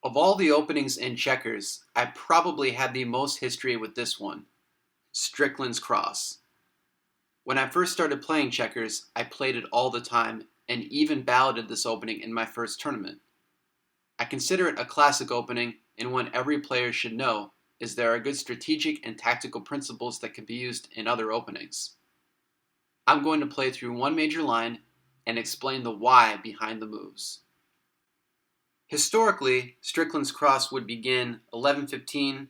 Of all the openings in checkers, I probably had the most history with this one, Strickland's Cross. When I first started playing checkers, I played it all the time and even balloted this opening in my first tournament. I consider it a classic opening and one every player should know, as there are good strategic and tactical principles that can be used in other openings. I'm going to play through one major line and explain the why behind the moves. Historically, Strickland's Cross would begin 11-15,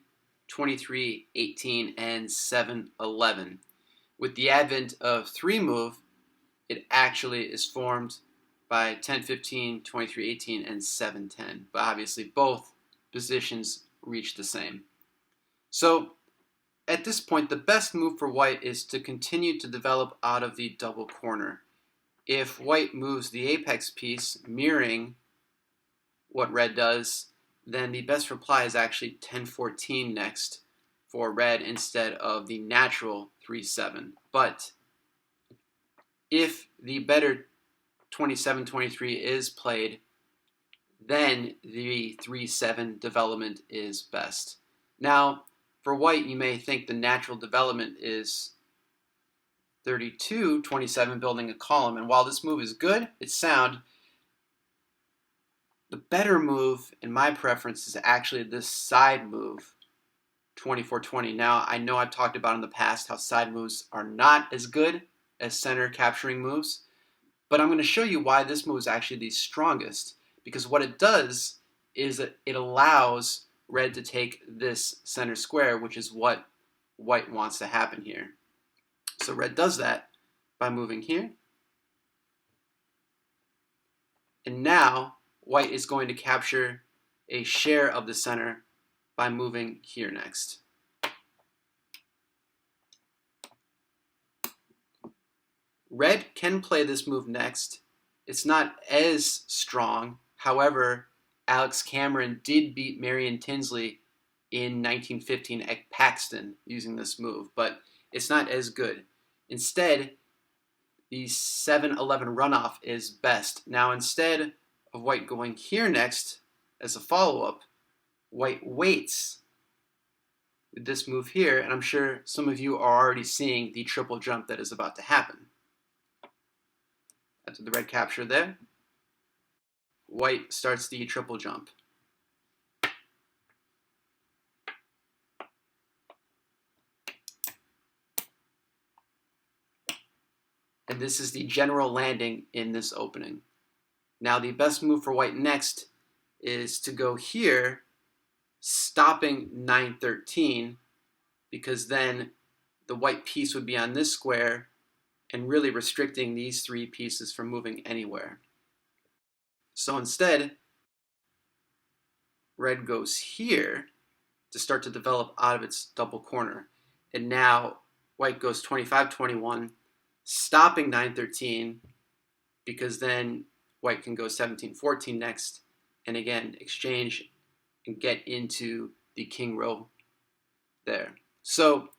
23-18, and 7-11. With the advent of 3-move, it actually is formed by 10-15, 23-18, and 7-10. But obviously both positions reach the same. So at this point, the best move for white is to continue to develop out of the double corner. If white moves the apex piece, mirroring what red does, then the best reply is actually 10-14 next for red instead of the natural 3-7. But if the better 27-23 is played, then the 3-7 development is best. Now, for white, you may think the natural development is 32-27, building a column. And while this move is good, it's sound, the better move, in my preference, is actually this side move, 24-20. Now, I know I've talked about in the past how side moves are not as good as center capturing moves, but I'm going to show you why this move is actually the strongest, because what it does is that it allows red to take this center square, which is what white wants to happen here. So red does that by moving here. And now white is going to capture a share of the center by moving here next. Red can play this move next. It's not as strong. However, Alex Cameron did beat Marion Tinsley in 1915 at Paxton using this move, but it's not as good. Instead, the 7-11 runoff is best. Now, instead of white going here next as a follow-up, white waits with this move here, and I'm sure some of you are already seeing the triple jump that is about to happen. After the red capture there, white starts the triple jump. And this is the general landing in this opening. Now the best move for white next is to go here, stopping 9-13, because then the white piece would be on this square and really restricting these three pieces from moving anywhere. So instead, red goes here to start to develop out of its double corner. And now white goes 25-21, stopping 9-13, because then white can go 17-14 next, and again exchange and get into the king row there. So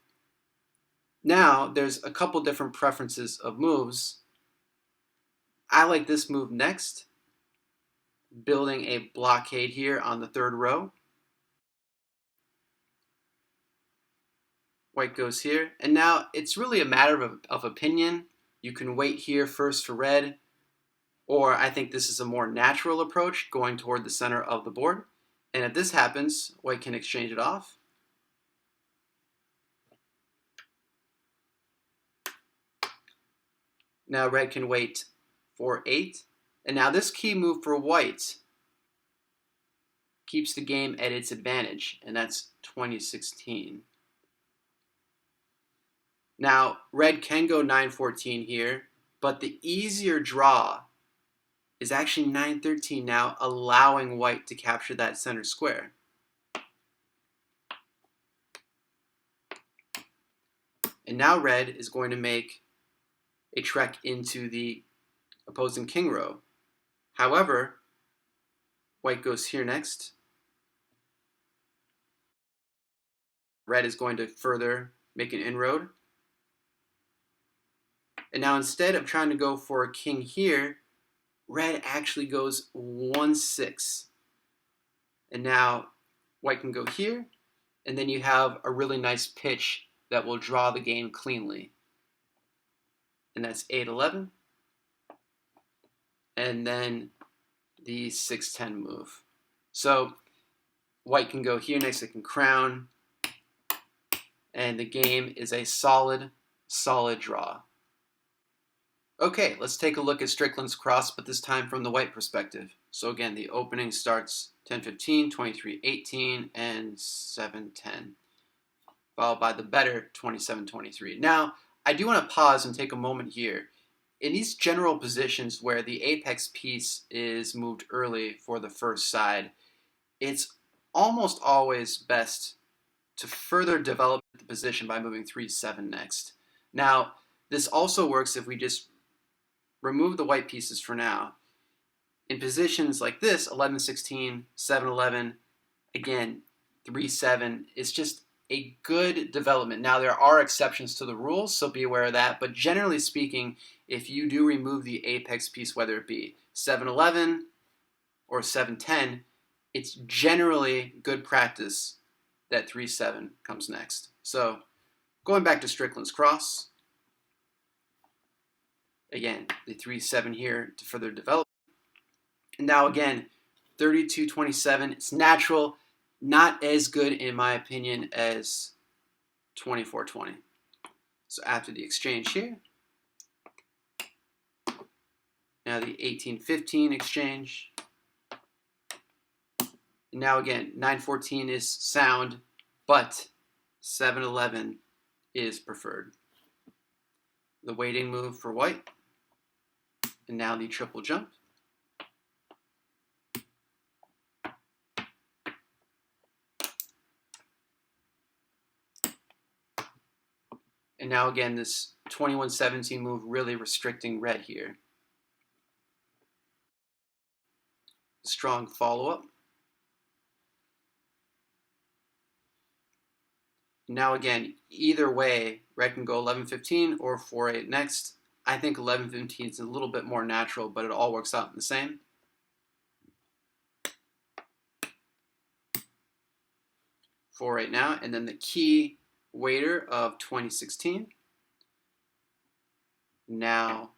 now there's a couple different preferences of moves. I like this move next, building a blockade here on the third row. White goes here, and now it's really a matter of opinion. You can wait here first for red, or I think this is a more natural approach, going toward the center of the board. And if this happens, white can exchange it off. Now red can wait for 8. And now this key move for white keeps the game at its advantage, and that's 20-16. Now red can go 9-14 here, but the easier draw is actually 9-13 now, allowing white to capture that center square. And now red is going to make a trek into the opposing king row. However, white goes here next. Red is going to further make an inroad. And now instead of trying to go for a king here, red actually goes 1-6. And now white can go here, and then you have a really nice pitch that will draw the game cleanly. And that's 8-11. And then the 6-10 move. So white can go here, next it can crown, and the game is a solid draw. Okay, let's take a look at Strickland's cross, but this time from the white perspective. So again, the opening starts 10-15, 23-18, and 7-10, followed by the better 27-23. Now, I do want to pause and take a moment here. In these general positions where the apex piece is moved early for the first side, it's almost always best to further develop the position by moving 3-7 next. Now, this also works if we just remove the white pieces for now. In positions like this, 11-16, 7-11, again, 3-7 is just a good development. Now, there are exceptions to the rules, so be aware of that. But generally speaking, if you do remove the apex piece, whether it be 7-11 or 7-10, it's generally good practice that 3-7 comes next. So going back to Strickland's cross, again, the 3-7 here to further develop. And now again, 32-27, it's natural, not as good in my opinion as 24-20. So after the exchange here, now the 18-15 exchange. And now again, 9-14 is sound, but 7-11 is preferred. The waiting move for white, and now the triple jump. And now again, this 21-17 move really restricting red here. Strong follow-up. Now again, either way, red can go 11-15 or 4-8 next. I think 11-15 is a little bit more natural, but it all works out the same. Four right now, and then the key waiter of 2016. Now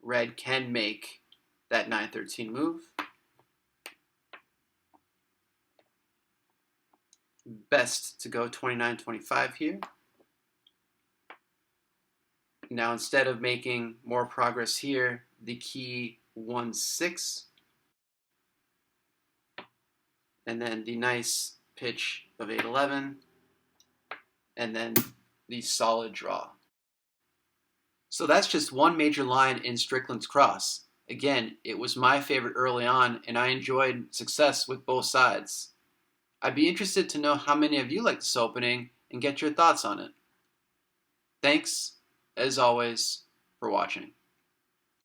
red can make that 9-13 move. Best to go 29-25 here. Now instead of making more progress here, the key 1-6. And then the nice pitch of 8-11. And then the solid draw. So that's just one major line in Strickland's cross. Again, it was my favorite early on, and I enjoyed success with both sides. I'd be interested to know how many of you like this opening and get your thoughts on it. Thanks, as always, for watching.